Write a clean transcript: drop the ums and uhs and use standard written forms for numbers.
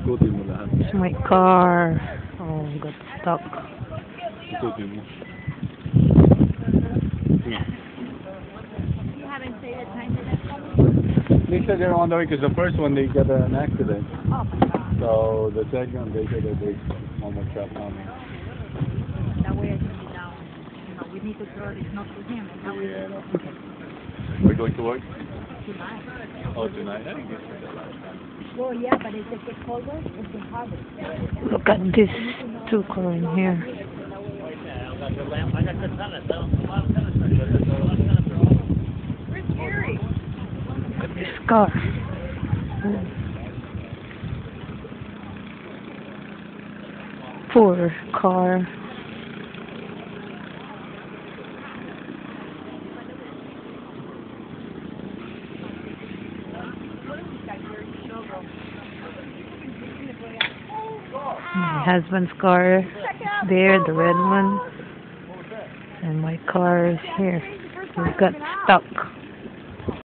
Ikutin mo lahat. It's my car. Oh, got stuck. Ikutin mo. Yeah. You haven't said the time that that's coming? They said they're on the way because the first one they got an accident. Oh my God. So the second they said that there's one more truck coming. That way I can be down. You know, we need to throw this not to him. And that way Yeah, no. We're going to work? tonight. Oh, tonight? I think this is the last time. Well, yeah, but if it gets colder, it's been harder. Look at this two car in here. Where's Gary? This car. Poor car. My husband's car there, the red one, and my car is here. We got stuck.